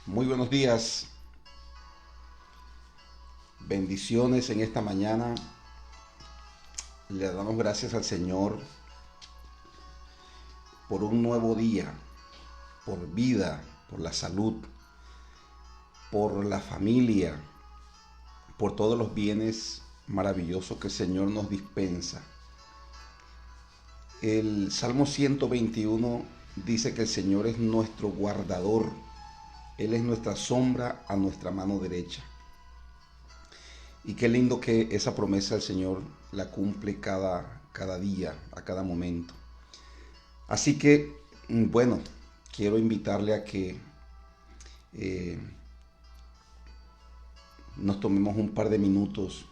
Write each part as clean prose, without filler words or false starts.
Muy buenos días, bendiciones en esta mañana. Le damos gracias al Señor por un nuevo día, por vida, por la salud, por la familia, por todos los bienes maravillosos que el Señor nos dispensa. El Salmo 121 dice que el Señor es nuestro guardador. Él es nuestra sombra a nuestra mano derecha. Y qué lindo que esa promesa el Señor la cumple cada día, a cada momento. Así que, bueno, quiero invitarle a que eh, nos tomemos un par de minutos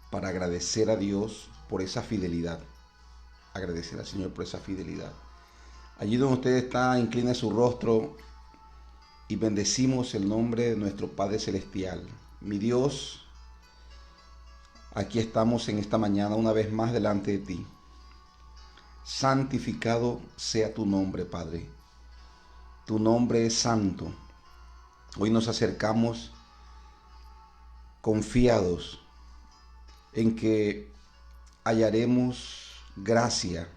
para agradecer a Dios por esa fidelidad. Agradecer al Señor por esa fidelidad. Allí donde usted está, incline su rostro y bendecimos el nombre de nuestro Padre Celestial. Mi Dios, aquí estamos en esta mañana una vez más delante de ti. Santificado sea tu nombre, Padre. Tu nombre es santo. Hoy nos acercamos confiados en que hallaremos gracia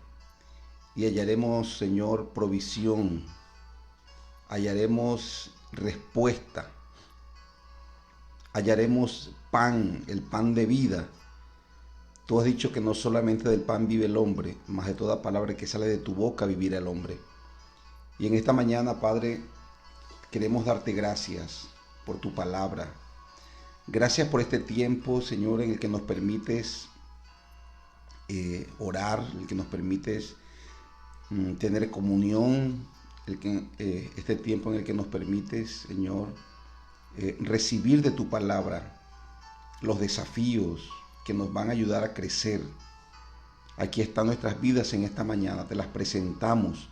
y hallaremos, Señor, provisión, hallaremos respuesta, hallaremos pan, el pan de vida. Tú has dicho que no solamente del pan vive el hombre, mas de toda palabra que sale de tu boca vivirá el hombre. Y en esta mañana, Padre, queremos darte gracias por tu palabra. Gracias por este tiempo, Señor, en el que nos permites orar, el que nos permites tener comunión, este tiempo en el que nos permites, Señor, recibir de tu palabra los desafíos que nos van a ayudar a crecer. Aquí están nuestras vidas en esta mañana, te las presentamos.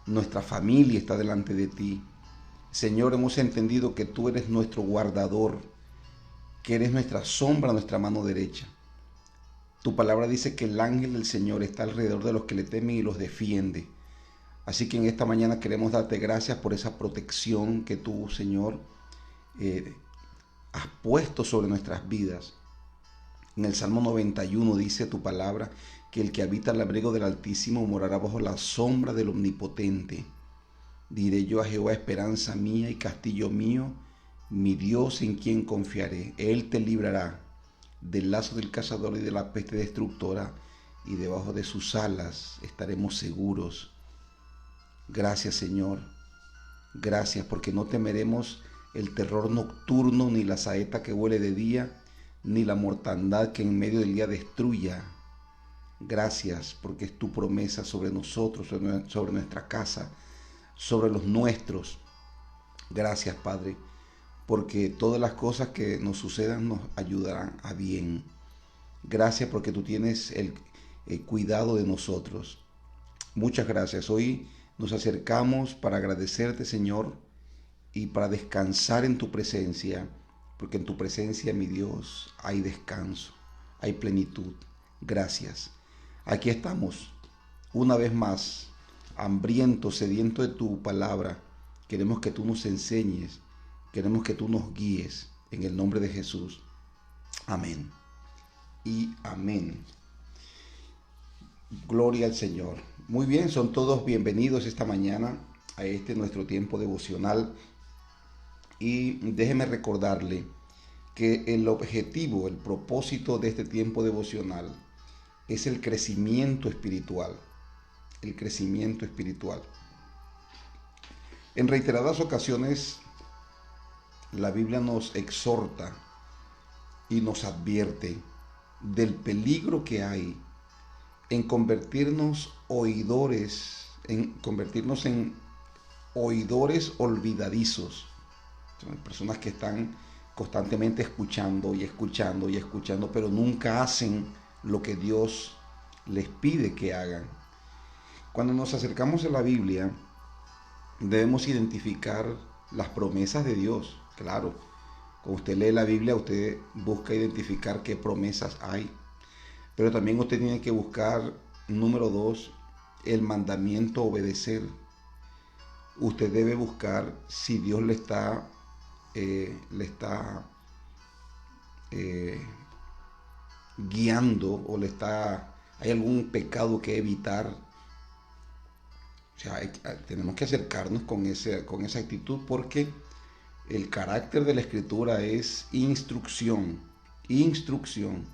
Nuestra familia está delante de ti. Señor, hemos entendido que tú eres nuestro guardador, que eres nuestra sombra, nuestra mano derecha. Tu palabra dice que el ángel del Señor está alrededor de los que le temen y los defiende. Así que en esta mañana queremos darte gracias por esa protección que tú, Señor, has puesto sobre nuestras vidas. En el Salmo 91 dice tu palabra que el que habita al abrigo del Altísimo morará bajo la sombra del Omnipotente. Diré yo a Jehová, esperanza mía y castillo mío, mi Dios en quien confiaré. Él te librará del lazo del cazador y de la peste destructora, y debajo de sus alas estaremos seguros. Gracias, Señor. Gracias porque no temeremos el terror nocturno, ni la saeta que huele de día, ni la mortandad que en medio del día destruya. Gracias porque es tu promesa sobre nosotros, sobre nuestra casa, sobre los nuestros. Gracias, Padre, porque todas las cosas que nos sucedan nos ayudarán a bien. Gracias porque tú tienes el cuidado de nosotros. Muchas gracias. Hoy nos acercamos para agradecerte, Señor, y para descansar en tu presencia, porque en tu presencia, mi Dios, hay descanso, hay plenitud. Gracias. Aquí estamos, una vez más, hambrientos, sedientos de tu palabra. Queremos que tú nos enseñes, queremos que tú nos guíes, en el nombre de Jesús. Amén y amén. Gloria al Señor. Muy bien, son todos bienvenidos esta mañana a este nuestro tiempo devocional. Y déjeme recordarle que el objetivo, el propósito de este tiempo devocional es el crecimiento espiritual. El crecimiento espiritual. En reiteradas ocasiones, la Biblia nos exhorta y nos advierte del peligro que hay en convertirnos en oidores olvidadizos. Son personas que están constantemente escuchando y escuchando y escuchando, pero nunca hacen lo que Dios les pide que hagan. Cuando nos acercamos a la Biblia, debemos identificar las promesas de Dios. Claro, cuando usted lee la Biblia, usted busca identificar qué promesas hay. Pero también usted tiene que buscar, número 2, el mandamiento obedecer. usted debe buscar si Dios le está eh, guiando o hay algún pecado que evitar. O sea, tenemos que acercarnos con esa actitud, porque el carácter de la escritura es instrucción, instrucción.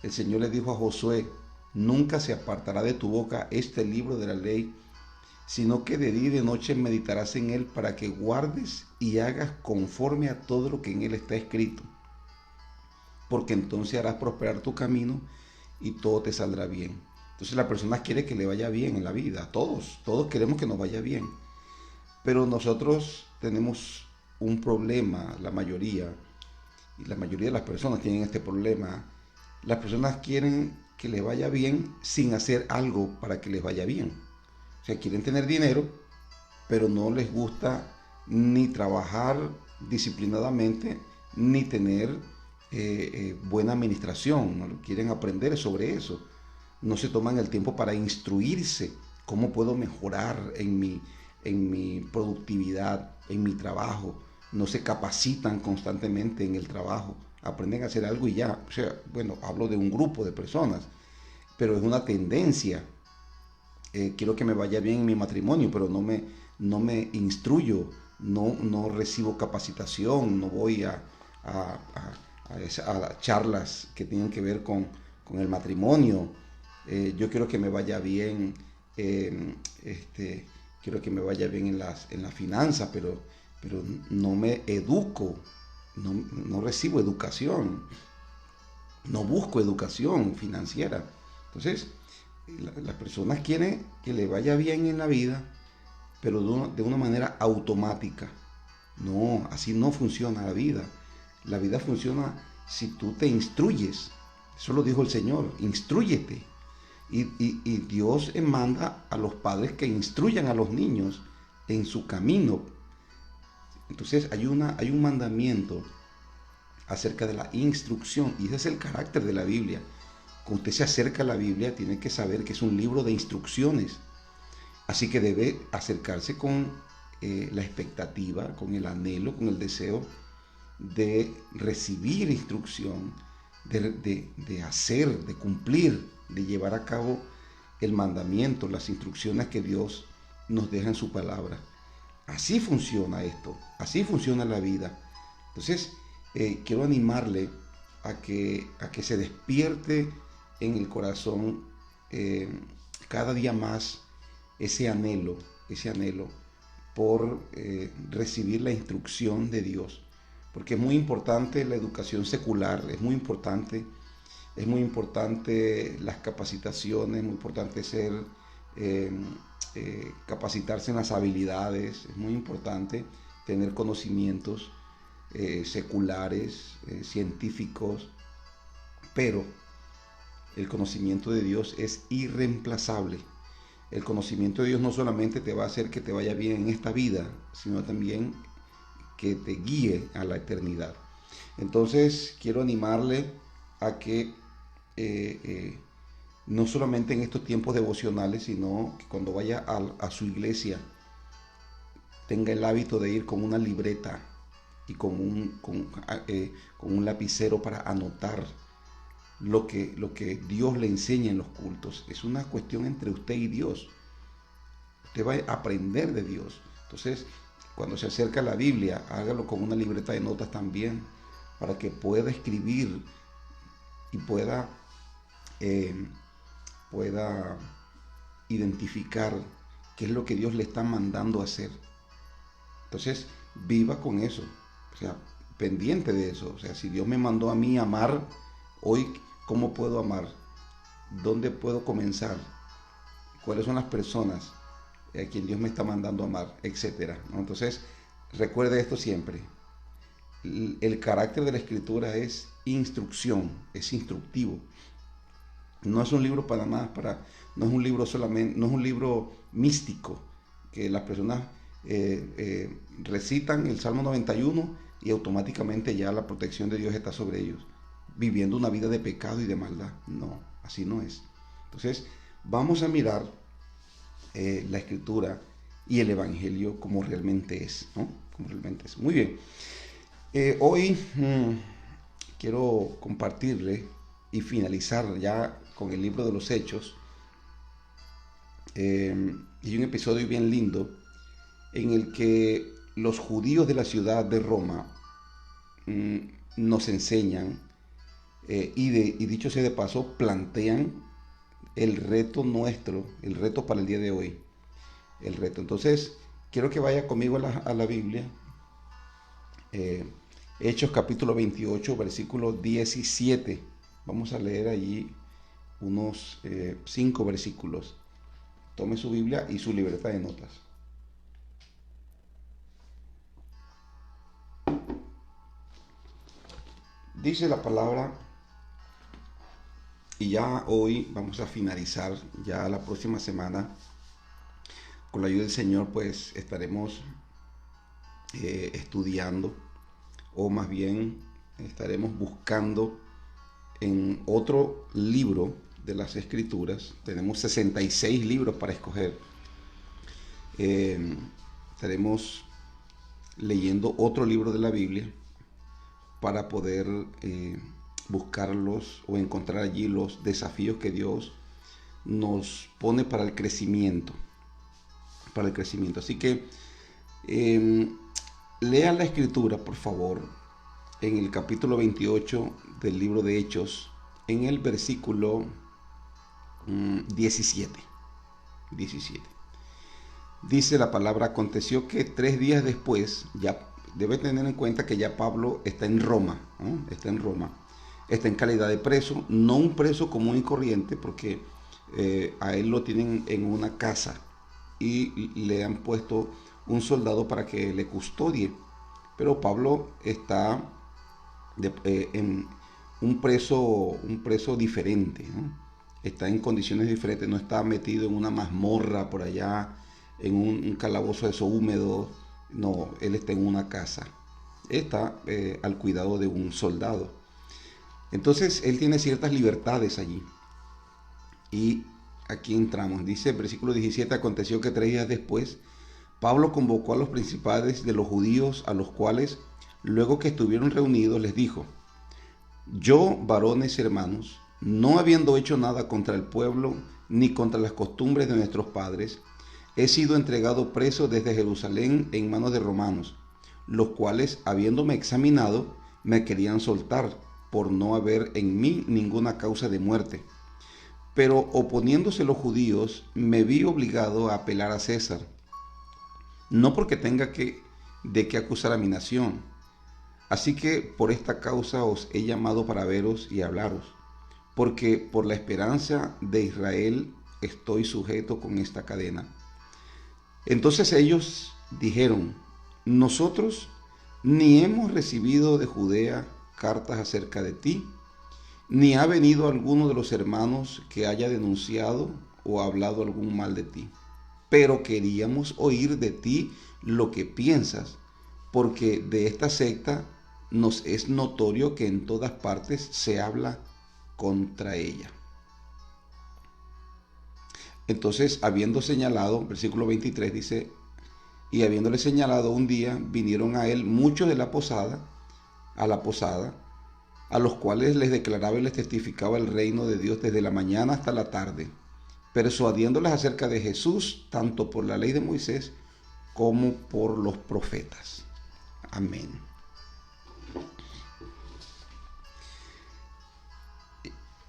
El Señor le dijo a Josué: nunca se apartará de tu boca este libro de la ley, sino que de día y de noche meditarás en él, para que guardes y hagas conforme a todo lo que en él está escrito, porque entonces harás prosperar tu camino y todo te saldrá bien. Entonces la persona quiere que le vaya bien en la vida, todos queremos que nos vaya bien, pero nosotros tenemos un problema, la mayoría, y la mayoría de las personas tienen este problema. Las personas quieren que les vaya bien sin hacer algo para que les vaya bien. O sea, quieren tener dinero, pero no les gusta ni trabajar disciplinadamente, ni tener buena administración. No quieren aprender sobre eso. No se toman el tiempo para instruirse. ¿Cómo puedo mejorar en mi productividad, en mi trabajo? No se capacitan constantemente en el trabajo. Aprenden a hacer algo y ya. O sea, bueno, hablo de un grupo de personas, pero es una tendencia. Quiero que me vaya bien en mi matrimonio, pero no me instruyo, no recibo capacitación, no voy a charlas que tienen que ver con el matrimonio. Yo quiero que me vaya bien, quiero que me vaya bien en las finanzas, pero no me educo, no recibo educación, no busco educación financiera. Entonces, las personas quieren que le vaya bien en la vida, pero de una manera automática. No, así no funciona la vida. La vida funciona si tú te instruyes. Eso lo dijo el Señor: instrúyete. Y Dios manda a los padres que instruyan a los niños en su camino. Entonces hay un mandamiento acerca de la instrucción, y ese es el carácter de la Biblia. Cuando usted se acerca a la Biblia, tiene que saber que es un libro de instrucciones. Así que debe acercarse con la expectativa, con el anhelo, con el deseo de recibir instrucción, de hacer, de cumplir, de llevar a cabo el mandamiento, las instrucciones que Dios nos deja en su palabra. Así funciona esto, así funciona la vida. Entonces, quiero animarle a que se despierte en el corazón cada día más ese anhelo por recibir la instrucción de Dios. Porque es muy importante la educación secular, es muy importante las capacitaciones, es muy importante capacitarse en las habilidades, es muy importante tener conocimientos seculares, científicos, pero el conocimiento de Dios es irreemplazable. El conocimiento de Dios no solamente te va a hacer que te vaya bien en esta vida, sino también que te guíe a la eternidad. Entonces quiero animarle a que no solamente en estos tiempos devocionales, sino que cuando vaya a su iglesia tenga el hábito de ir con una libreta y con un lapicero para anotar lo que Dios le enseña en los cultos. Es una cuestión entre usted y Dios. Usted va a aprender de Dios. Entonces, cuando se acerca a la Biblia, hágalo con una libreta de notas también, para que pueda escribir y pueda identificar qué es lo que Dios le está mandando a hacer. Entonces, viva con eso, o sea, pendiente de eso. O sea, si Dios me mandó a mí amar, hoy, ¿cómo puedo amar? ¿Dónde puedo comenzar? ¿Cuáles son las personas a quien Dios me está mandando a amar? Etcétera, ¿no? Entonces, recuerde esto siempre. El carácter de la Escritura es instrucción, es instructivo. No es un libro para nada, no es un libro solamente, no es un libro místico que las personas recitan el Salmo 91 y automáticamente ya la protección de Dios está sobre ellos, viviendo una vida de pecado y de maldad. No, así no es. Entonces, vamos a mirar la Escritura y el Evangelio como realmente es, ¿no? Como realmente es. Muy bien. Hoy quiero compartirle y finalizar ya con el libro de los Hechos. Y un episodio bien lindo en el que los judíos de la ciudad de Roma nos enseñan y dicho sea de paso, plantean el reto nuestro, el reto para el día de hoy. El reto. Entonces, quiero que vaya conmigo a la Biblia. Hechos capítulo 28, versículo 17. Vamos a leer allí unos 5 versículos. Tome su Biblia y su libreta de notas. Dice la palabra, y ya hoy vamos a finalizar, ya la próxima semana, con la ayuda del Señor, pues estaremos estudiando, o más bien estaremos buscando en otro libro de las Escrituras. Tenemos 66 libros para escoger. Estaremos leyendo otro libro de la Biblia para poder buscarlos o encontrar allí los desafíos que Dios nos pone para el crecimiento. Para el crecimiento. Así que lean la Escritura, por favor, en el capítulo 28 del libro de Hechos, en el versículo 17. Dice la palabra: aconteció que 3 días después, ya debe tener en cuenta que ya Pablo está en Roma, ¿no? Está en Roma, está en calidad de preso, no un preso común y corriente, porque a él lo tienen en una casa y le han puesto un soldado para que le custodie, pero Pablo está en un preso diferente, ¿no? Está en condiciones diferentes, no está metido en una mazmorra por allá, en un calabozo de eso húmedo. No, él está en una casa, está al cuidado de un soldado. Entonces él tiene ciertas libertades allí. Y aquí entramos, dice el versículo 17: aconteció que 3 días después Pablo convocó a los principales de los judíos, a los cuales, luego que estuvieron reunidos, les dijo: yo, varones y hermanos, no habiendo hecho nada contra el pueblo, ni contra las costumbres de nuestros padres, he sido entregado preso desde Jerusalén en manos de romanos, los cuales, habiéndome examinado, me querían soltar, por no haber en mí ninguna causa de muerte. Pero oponiéndose los judíos, me vi obligado a apelar a César, no porque tenga de qué acusar a mi nación. Así que por esta causa os he llamado para veros y hablaros, porque por la esperanza de Israel estoy sujeto con esta cadena. Entonces ellos dijeron: nosotros ni hemos recibido de Judea cartas acerca de ti, ni ha venido alguno de los hermanos que haya denunciado o hablado algún mal de ti, pero queríamos oír de ti lo que piensas, porque de esta secta nos es notorio que en todas partes se habla contra ella. Entonces, habiendo señalado, versículo 23 dice: y habiéndole señalado un día, vinieron a él muchos de la posada, a los cuales les declaraba y les testificaba el reino de Dios desde la mañana hasta la tarde, persuadiéndoles acerca de Jesús, tanto por la ley de Moisés como por los profetas. Amén.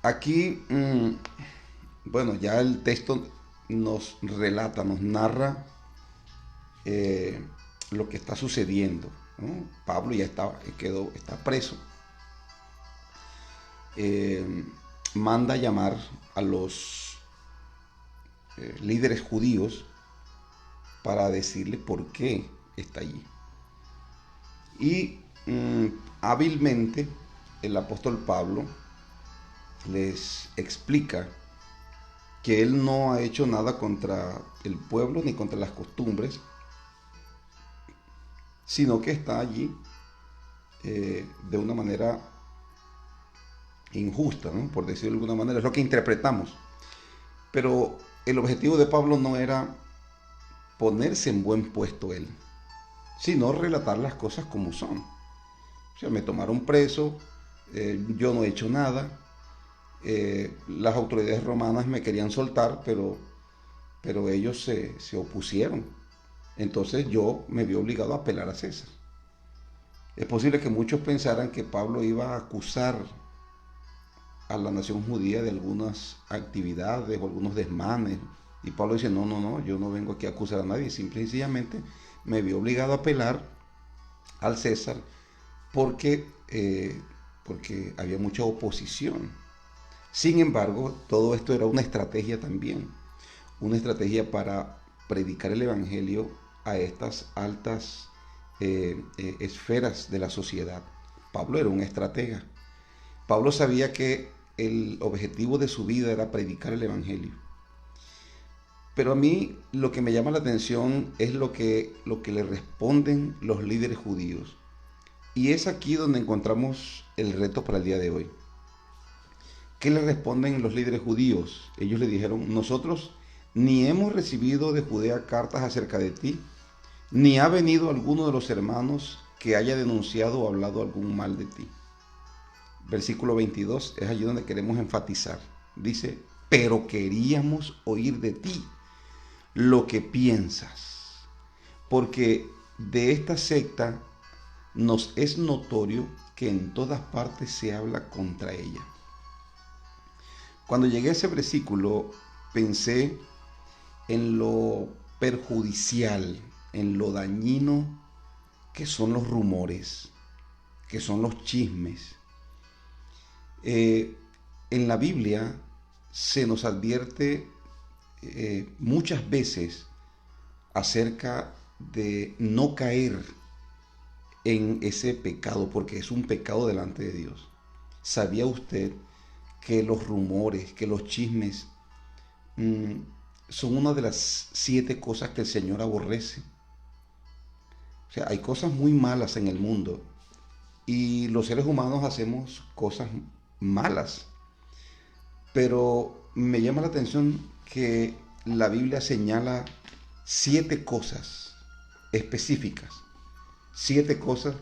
Aquí, bueno, ya el texto nos relata, nos narra lo que está sucediendo, ¿no? Pablo ya está preso. Manda llamar a los líderes judíos para decirle por qué está allí. Y hábilmente el apóstol Pablo les explica que él no ha hecho nada contra el pueblo ni contra las costumbres, sino que está allí de una manera injusta, ¿no? Por decirlo de alguna manera, es lo que interpretamos. Pero el objetivo de Pablo no era ponerse en buen puesto él, sino relatar las cosas como son. O sea, me tomaron preso, yo no he hecho nada, las autoridades romanas me querían soltar, pero ellos se opusieron. Entonces yo me vi obligado a apelar a César. Es posible que muchos pensaran que Pablo iba a acusar a la nación judía de algunas actividades o algunos desmanes. Y Pablo dice, no, no, no, yo no vengo aquí a acusar a nadie. Simple y sencillamente me vi obligado a apelar al César porque había mucha oposición. Sin embargo, todo esto era una estrategia también. Una estrategia para predicar el Evangelio a estas altas esferas de la sociedad. Pablo era un estratega. Pablo sabía que el objetivo de su vida era predicar el Evangelio. Pero a mí lo que me llama la atención es lo que le responden los líderes judíos. Y es aquí donde encontramos el reto para el día de hoy. ¿Qué le responden los líderes judíos? Ellos le dijeron, nosotros ni hemos recibido de Judea cartas acerca de ti, ni ha venido alguno de los hermanos que haya denunciado o hablado algún mal de ti. Versículo 22 es allí donde queremos enfatizar. Dice, pero queríamos oír de ti lo que piensas, porque de esta secta nos es notorio que en todas partes se habla contra ella. Cuando llegué a ese versículo, pensé en lo perjudicial, en lo dañino que son los rumores, que son los chismes. En la Biblia se nos advierte muchas veces acerca de no caer en ese pecado, porque es un pecado delante de Dios. ¿Sabía usted que los rumores, que los chismes son una de las 7 cosas que el Señor aborrece? O sea, hay cosas muy malas en el mundo y los seres humanos hacemos cosas malas, pero me llama la atención que la Biblia señala 7 cosas específicas, 7 cosas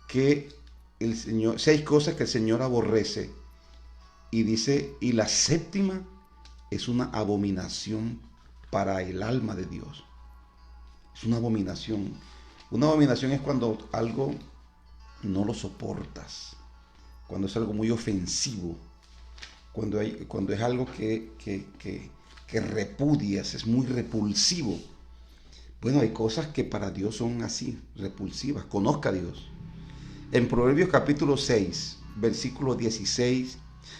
que el Señor, 6 cosas que el Señor aborrece. Y dice, y la séptima es una abominación para el alma de Dios. Es una abominación. Una abominación es cuando algo no lo soportas, cuando es algo muy ofensivo, cuando es algo que repudias, es muy repulsivo. Bueno, hay cosas que para Dios son así, repulsivas. Conozca a Dios. En Proverbios capítulo 6, versículo 16,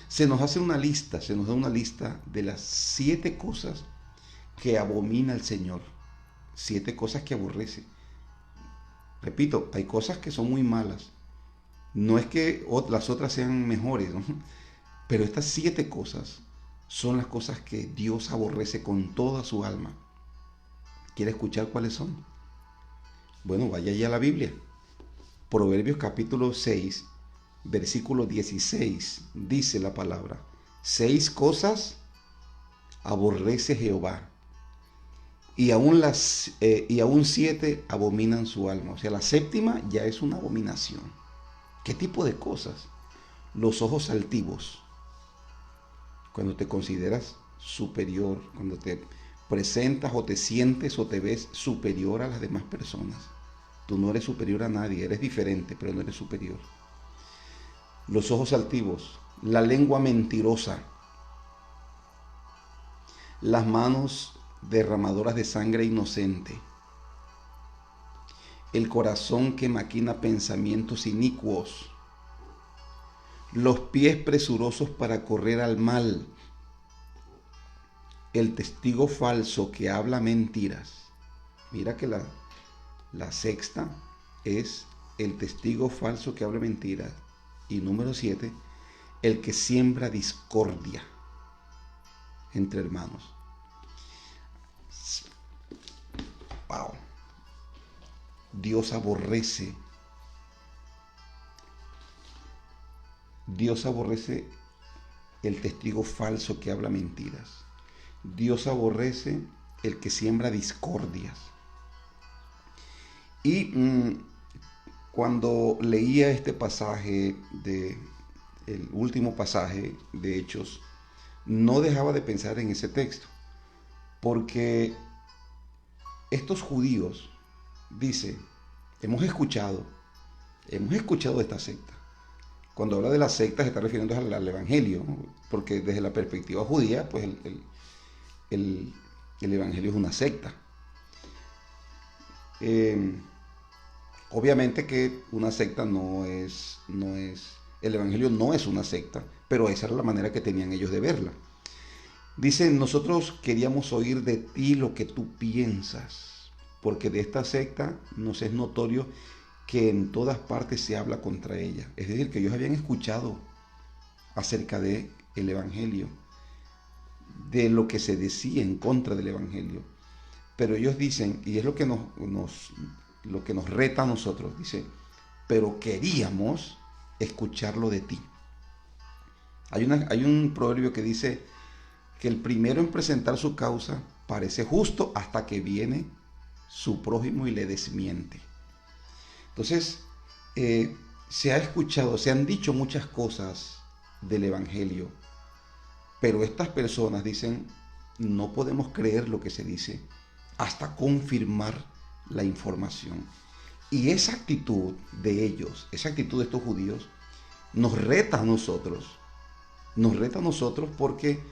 se nos hace una lista, se nos da una lista de las 7 cosas que abomina el Señor. 7 cosas que aborrece. Repito, hay cosas que son muy malas. No es que las otras sean mejores, ¿no? Pero estas 7 cosas son las cosas que Dios aborrece con toda su alma. ¿Quiere escuchar cuáles son? Bueno, vaya ya a la Biblia. Proverbios capítulo 6, versículo 16, dice la palabra, 6 cosas aborrece Jehová, y aún 7 abominan su alma. O sea, la séptima ya es una abominación. ¿Qué tipo de cosas? Los ojos altivos. Cuando te consideras superior, cuando te presentas o te sientes o te ves superior a las demás personas. Tú no eres superior a nadie, eres diferente, pero no eres superior. Los ojos altivos, la lengua mentirosa, las manos derramadoras de sangre inocente, el corazón que maquina pensamientos inicuos, los pies presurosos para correr al mal, el testigo falso que habla mentiras. Mira que la sexta es el testigo falso que habla mentiras. Y número 7, el que siembra discordia entre hermanos. Wow. Dios aborrece el testigo falso que habla mentiras. Dios aborrece el que siembra discordias. Y cuando leía este pasaje, el último pasaje de Hechos, no dejaba de pensar en ese texto, porque estos judíos, dice, hemos escuchado de esta secta. Cuando habla de la secta se está refiriendo al evangelio, ¿no? Porque desde la perspectiva judía, pues el evangelio es una secta. Obviamente que una secta el evangelio no es una secta, pero esa era la manera que tenían ellos de verla. Dice, nosotros queríamos oír de ti lo que tú piensas, porque de esta secta nos es notorio que en todas partes se habla contra ella. Es decir, que ellos habían escuchado acerca de el evangelio, de lo que se decía en contra del evangelio. Pero ellos dicen, y es lo que lo que nos reta a nosotros, dice, pero queríamos escucharlo de ti. Hay un proverbio que dice que el primero en presentar su causa parece justo hasta que viene su prójimo y le desmiente. Entonces, se ha escuchado, se han dicho muchas cosas del evangelio, pero estas personas dicen, no podemos creer lo que se dice hasta confirmar la información. Y esa actitud de ellos, esa actitud de estos judíos, nos reta a nosotros porque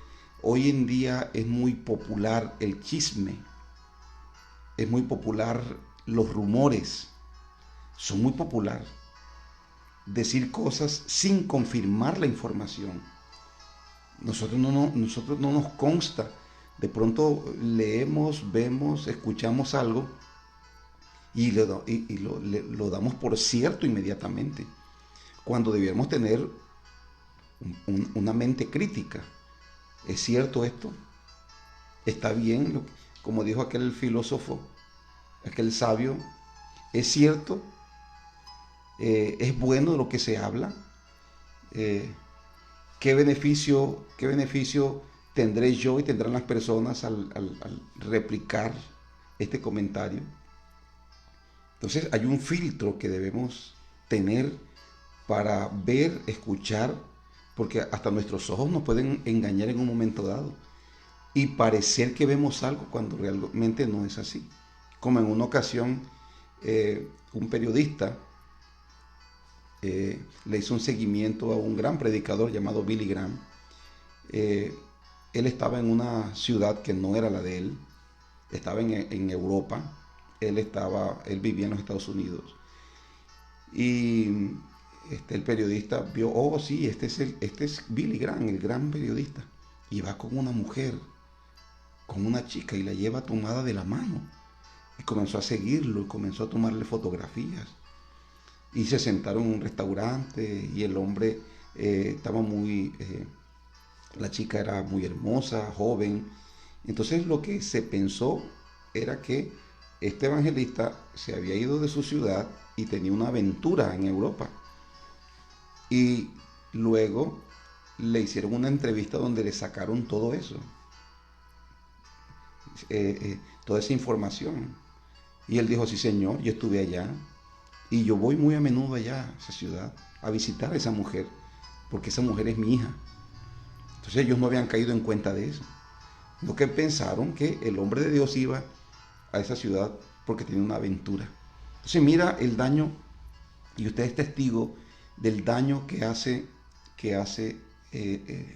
hoy en día es muy popular el chisme, es muy popular los rumores, son muy popular decir cosas sin confirmar la información. Nosotros no nos consta. De pronto leemos, vemos, escuchamos algo y lo damos por cierto inmediatamente, cuando debíamos tener una mente crítica. ¿Es cierto esto? ¿Está bien? Como dijo aquel filósofo, aquel sabio, ¿es cierto? ¿Es bueno lo que se habla? ¿Qué beneficio tendré yo y tendrán las personas al replicar este comentario? Entonces hay un filtro que debemos tener para ver, escuchar, porque hasta nuestros ojos nos pueden engañar en un momento dado y parecer que vemos algo cuando realmente no es así. Como en una ocasión un periodista le hizo un seguimiento a un gran predicador llamado Billy Graham. Él estaba en una ciudad que no era la de él, estaba en Europa, él vivía en los Estados Unidos. Y el periodista vio, oh sí, este es Billy Graham, el gran periodista. Y va con una mujer, con una chica, y la lleva tomada de la mano. Y comenzó a seguirlo, y comenzó a tomarle fotografías. Y se sentaron en un restaurante, y el hombre estaba la chica era muy hermosa, joven. Entonces lo que se pensó era que este evangelista se había ido de su ciudad y tenía una aventura en Europa. Y luego le hicieron una entrevista donde le sacaron todo eso, toda esa información. Y él dijo, sí señor, yo estuve allá y yo voy muy a menudo allá a esa ciudad a visitar a esa mujer, porque esa mujer es mi hija. Entonces ellos no habían caído en cuenta de eso. Lo que pensaron que el hombre de Dios iba a esa ciudad porque tenía una aventura. Entonces mira el daño, y usted es testigo del daño que hace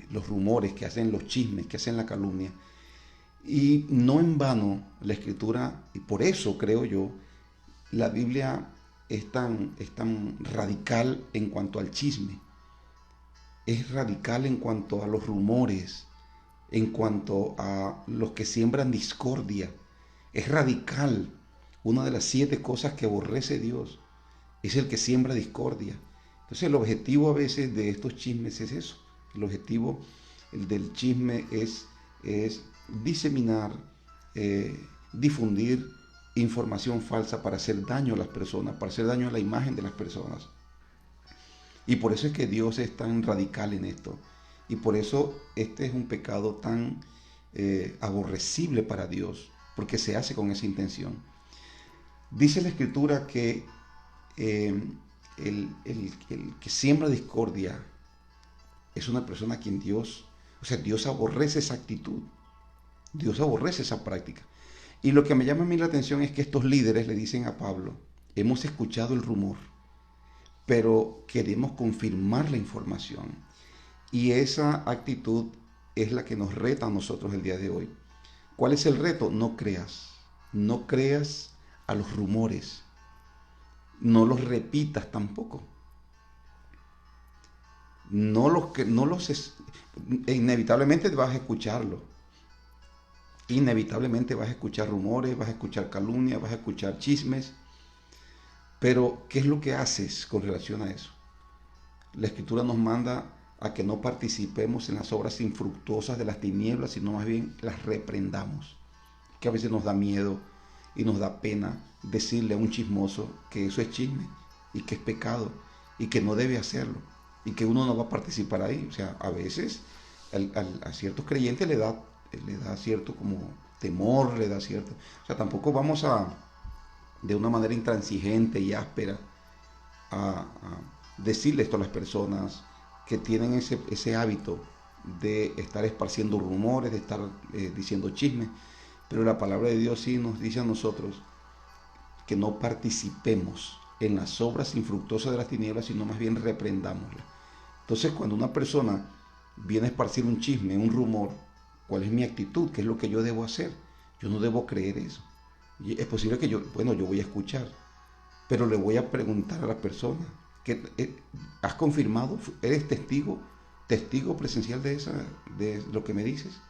los rumores, que hacen los chismes, que hacen la calumnia. Y no en vano la Escritura, y por eso creo yo, la Biblia es tan radical en cuanto al chisme. Es radical en cuanto a los rumores, en cuanto a los que siembran discordia. Es radical. Una de las 7 cosas que aborrece Dios es el que siembra discordia. Entonces el objetivo a veces de estos chismes es eso. El objetivo del chisme es diseminar, difundir información falsa para hacer daño a las personas, para hacer daño a la imagen de las personas. Y por eso es que Dios es tan radical en esto. Y por eso este es un pecado tan aborrecible para Dios. porque se hace con esa intención. Dice la Escritura que el que siembra discordia es una persona a quien Dios aborrece esa actitud, Dios aborrece esa práctica. Y lo que me llama a mí la atención es que estos líderes le dicen a Pablo, hemos escuchado el rumor, pero queremos confirmar la información. Y esa actitud es la que nos reta a nosotros el día de hoy. ¿Cuál es el reto? No creas a los rumores, no los repitas tampoco. Inevitablemente vas a escucharlo. Inevitablemente vas a escuchar rumores, vas a escuchar calumnias, vas a escuchar chismes. Pero, ¿qué es lo que haces con relación a eso? La Escritura nos manda a que no participemos en las obras infructuosas de las tinieblas, sino más bien las reprendamos. Que a veces nos da miedo y nos da pena decirle a un chismoso que eso es chisme y que es pecado y que no debe hacerlo y que uno no va a participar ahí. O sea, a veces a ciertos creyentes le da cierto como temor, le da cierto... O sea, tampoco vamos de una manera intransigente y áspera, a decirle esto a las personas que tienen ese hábito de estar esparciendo rumores, de estar diciendo chismes. Pero la palabra de Dios sí nos dice a nosotros que no participemos en las obras infructuosas de las tinieblas, sino más bien reprendámoslas. Entonces, cuando una persona viene a esparcir un chisme, un rumor, ¿cuál es mi actitud? ¿Qué es lo que yo debo hacer? Yo no debo creer eso. Y es posible que yo voy a escuchar, pero le voy a preguntar a la persona, ¿has confirmado? ¿Eres testigo presencial de lo que me dices?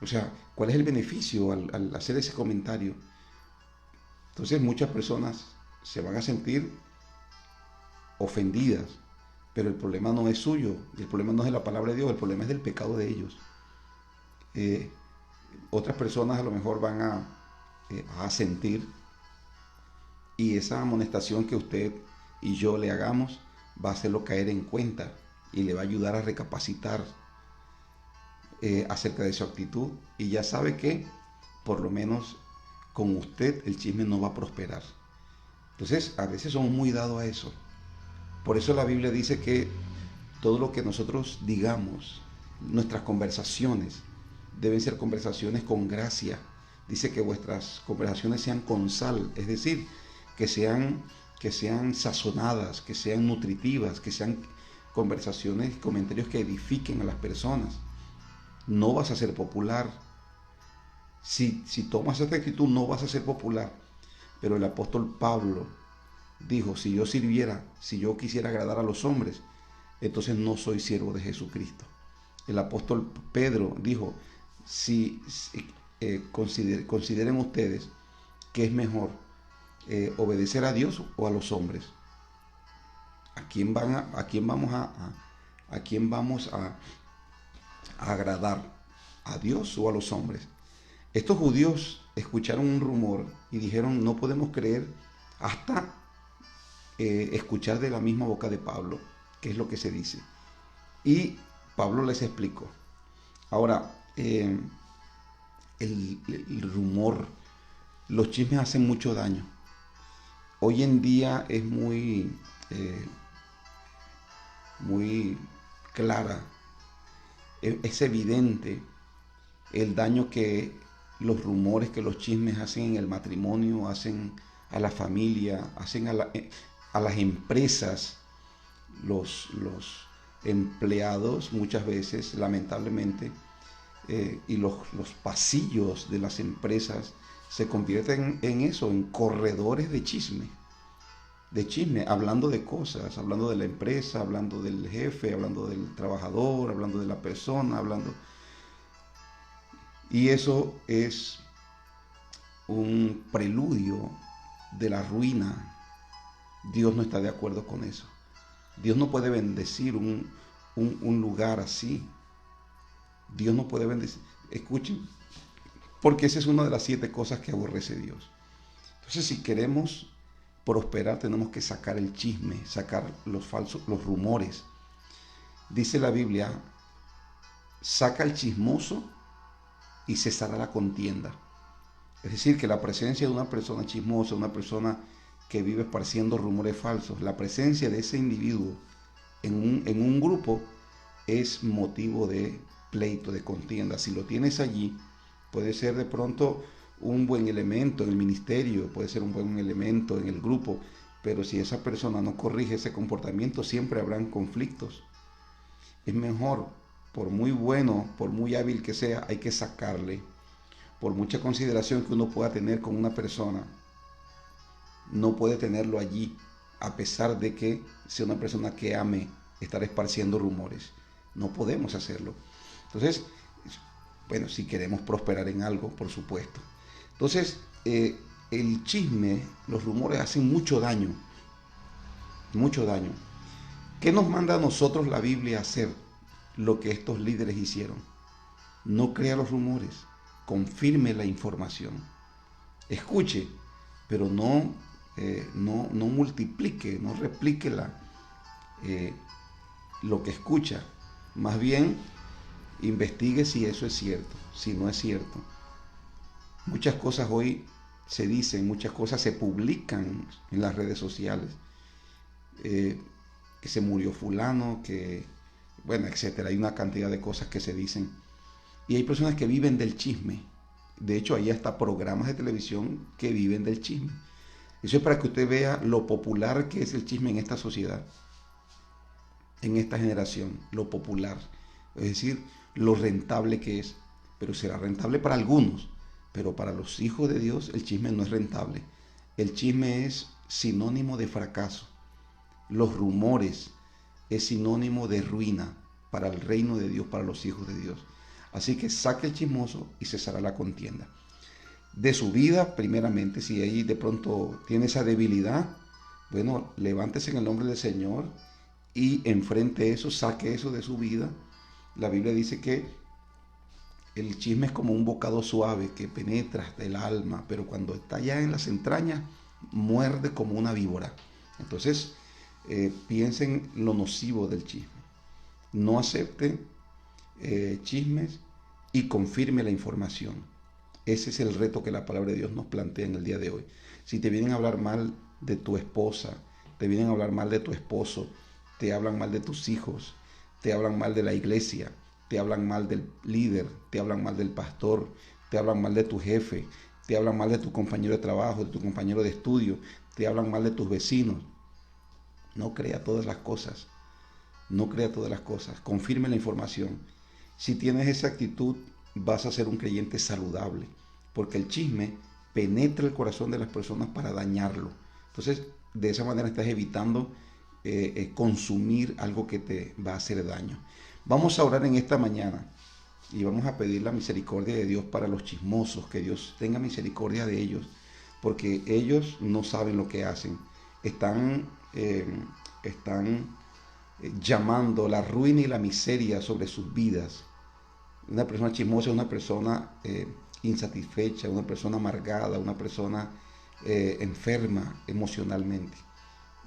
O sea, ¿cuál es el beneficio al hacer ese comentario? Entonces muchas personas se van a sentir ofendidas, pero el problema no es suyo, el problema no es de la palabra de Dios, el problema es del pecado de ellos. Otras personas a lo mejor van a sentir, y esa amonestación que usted y yo le hagamos va a hacerlo caer en cuenta y le va a ayudar a recapacitar acerca de su actitud, y ya sabe que por lo menos con usted el chisme no va a prosperar. Entonces a veces somos muy dados a eso. Por eso la Biblia dice que todo lo que nosotros digamos, nuestras conversaciones, deben ser conversaciones con gracia. Dice que vuestras conversaciones sean con sal, es decir, que sean sazonadas, que sean nutritivas, que sean conversaciones, comentarios que edifiquen a las personas. No vas a ser popular. Si tomas esta actitud, no vas a ser popular. Pero el apóstol Pablo dijo, si yo quisiera agradar a los hombres, entonces no soy siervo de Jesucristo. El apóstol Pedro dijo, consideren ustedes que es mejor obedecer a Dios o a los hombres. ¿A quién vamos a agradar? ¿A Dios o a los hombres? Estos judíos escucharon un rumor y dijeron, no podemos creer hasta escuchar de la misma boca de Pablo qué es lo que se dice. Y Pablo les explicó. Ahora, el rumor, los chismes hacen mucho daño. Hoy en día es muy clara, es evidente el daño que los rumores, que los chismes hacen en el matrimonio, hacen a la familia, hacen a las empresas. Los empleados muchas veces, lamentablemente, y los pasillos de las empresas se convierten en eso, en corredores de chisme, hablando de cosas, hablando de la empresa, hablando del jefe, hablando del trabajador, hablando de la persona, y eso es un preludio de la ruina. Dios no está de acuerdo con eso. Dios no puede bendecir un lugar así. Dios no puede bendecir. Escuchen, porque esa es una de las 7 cosas que aborrece Dios. Entonces, si queremos prosperar, tenemos que sacar el chisme, sacar los rumores. Dice la Biblia, saca al chismoso y cesará la contienda. Es decir, que la presencia de una persona chismosa, una persona que vive esparciendo rumores falsos, la presencia de ese individuo en un grupo es motivo de pleito, de contienda. Si lo tienes allí, puede ser de pronto un buen elemento en el ministerio, puede ser un buen elemento en el grupo, pero si esa persona no corrige ese comportamiento, siempre habrán conflictos. Es mejor, por muy bueno, por muy hábil que sea, hay que sacarle. Por mucha consideración que uno pueda tener con una persona, no puede tenerlo allí, a pesar de que sea una persona que ame estar esparciendo rumores. No podemos hacerlo. Entonces, bueno, si queremos prosperar en algo, por supuesto. Entonces, el chisme, los rumores hacen mucho daño. Mucho daño. ¿Qué nos manda a nosotros la Biblia a hacer? Lo que estos líderes hicieron. No crea los rumores, confirme la información. Escuche, pero no multiplique, no replique lo que escucha. Más bien, investigue si eso es cierto, si no es cierto. Muchas cosas hoy se dicen, muchas cosas se publican en las redes sociales. Que se murió fulano, bueno, etcétera. Hay una cantidad de cosas que se dicen. Y hay personas que viven del chisme. De hecho, hay hasta programas de televisión que viven del chisme. Eso es para que usted vea lo popular que es el chisme en esta sociedad, en esta generación, lo popular. Es decir, lo rentable que es. Pero será rentable para algunos. Pero para los hijos de Dios el chisme no es rentable. El chisme es sinónimo de fracaso. Los rumores es sinónimo de ruina para el reino de Dios, para los hijos de Dios. Así que saque el chismoso y cesará la contienda. De su vida, primeramente, si ahí de pronto tiene esa debilidad, bueno, levántese en el nombre del Señor y enfrente eso, saque eso de su vida. La Biblia dice que el chisme es como un bocado suave que penetra hasta el alma, pero cuando está ya en las entrañas, muerde como una víbora. Entonces, piensen lo nocivo del chisme. No acepte chismes y confirme la información. Ese es el reto que la palabra de Dios nos plantea en el día de hoy. Si te vienen a hablar mal de tu esposa, te vienen a hablar mal de tu esposo, te hablan mal de tus hijos, te hablan mal de la iglesia, te hablan mal del líder, te hablan mal del pastor, te hablan mal de tu jefe, te hablan mal de tu compañero de trabajo, de tu compañero de estudio, te hablan mal de tus vecinos. No crea todas las cosas. No crea todas las cosas. Confirme la información. Si tienes esa actitud, vas a ser un creyente saludable. Porque el chisme penetra el corazón de las personas para dañarlo. Entonces, de esa manera estás evitando consumir algo que te va a hacer daño. Vamos a orar en esta mañana y vamos a pedir la misericordia de Dios para los chismosos. Que Dios tenga misericordia de ellos. Porque ellos no saben lo que hacen. Están llamando la ruina y la miseria sobre sus vidas. Una persona chismosa es una persona insatisfecha, una persona amargada, una persona enferma emocionalmente.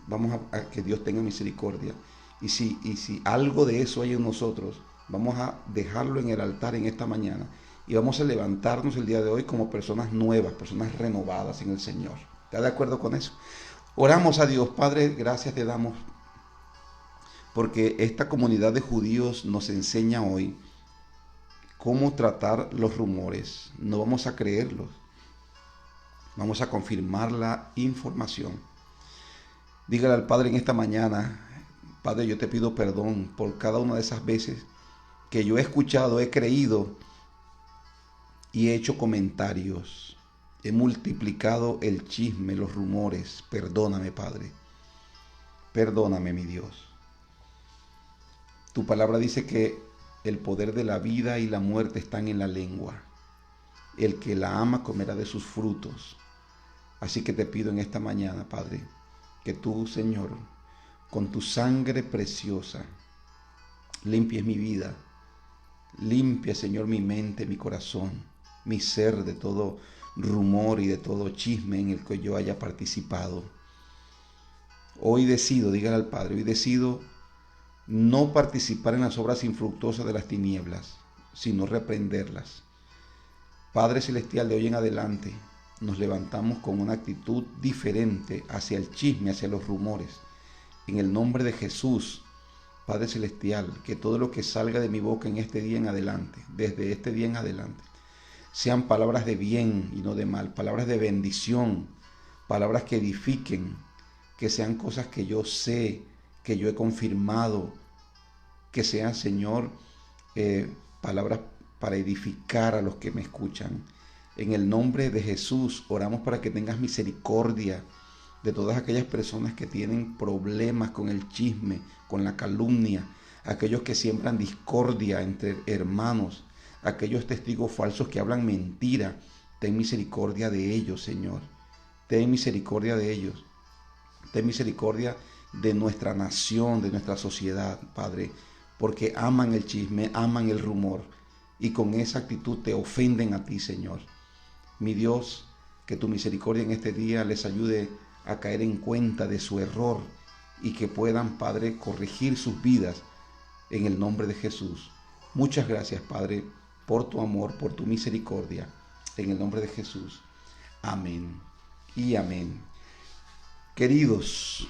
Vamos a que Dios tenga misericordia. Y si algo de eso hay en nosotros, vamos a dejarlo en el altar en esta mañana y vamos a levantarnos el día de hoy como personas nuevas, personas renovadas en el Señor. ¿Está de acuerdo con eso? Oramos a Dios. Padre, gracias te damos porque esta comunidad de judíos nos enseña hoy cómo tratar los rumores. No vamos a creerlos, vamos a confirmar la información. Dígale al Padre en esta mañana: Padre, yo te pido perdón por cada una de esas veces que yo he escuchado, he creído y he hecho comentarios. He multiplicado el chisme, los rumores. Perdóname, Padre. Perdóname, mi Dios. Tu palabra dice que el poder de la vida y la muerte están en la lengua. El que la ama comerá de sus frutos. Así que te pido en esta mañana, Padre, que tú, Señor, con tu sangre preciosa, limpies mi vida. Limpia, Señor, mi mente, mi corazón, mi ser de todo rumor y de todo chisme en el que yo haya participado. Hoy decido, dígale al Padre, hoy decido no participar en las obras infructuosas de las tinieblas, sino reprenderlas. Padre Celestial, de hoy en adelante nos levantamos con una actitud diferente hacia el chisme, hacia los rumores. En el nombre de Jesús, Padre Celestial, que todo lo que salga de mi boca en este día en adelante, desde este día en adelante, sean palabras de bien y no de mal, palabras de bendición, palabras que edifiquen, que sean cosas que yo sé, que yo he confirmado, que sean, Señor, palabras para edificar a los que me escuchan. En el nombre de Jesús oramos para que tengas misericordia de todas aquellas personas que tienen problemas con el chisme, con la calumnia, aquellos que siembran discordia entre hermanos, aquellos testigos falsos que hablan mentira. Ten misericordia de ellos, Señor. Ten misericordia de ellos. Ten misericordia de nuestra nación, de nuestra sociedad, Padre, porque aman el chisme, aman el rumor y con esa actitud te ofenden a ti, Señor. Mi Dios, que tu misericordia en este día les ayude a caer en cuenta de su error y que puedan, Padre, corregir sus vidas en el nombre de Jesús. Muchas gracias, Padre, por tu amor, por tu misericordia, en el nombre de Jesús. Amén y amén. Queridos,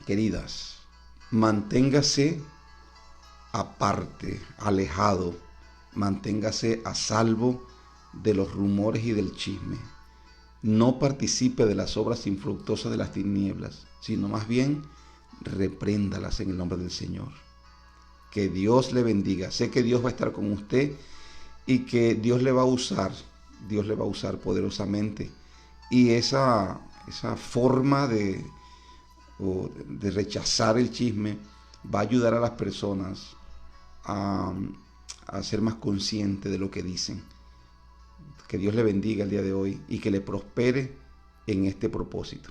queridas, manténgase aparte, alejado, manténgase a salvo de los rumores y del chisme. No participe de las obras infructuosas de las tinieblas, sino más bien repréndalas en el nombre del Señor. Que Dios le bendiga. Sé que Dios va a estar con usted y que Dios le va a usar poderosamente. Y esa forma de rechazar el chisme va a ayudar a las personas a ser más conscientes de lo que dicen. Que Dios le bendiga el día de hoy y que le prospere en este propósito.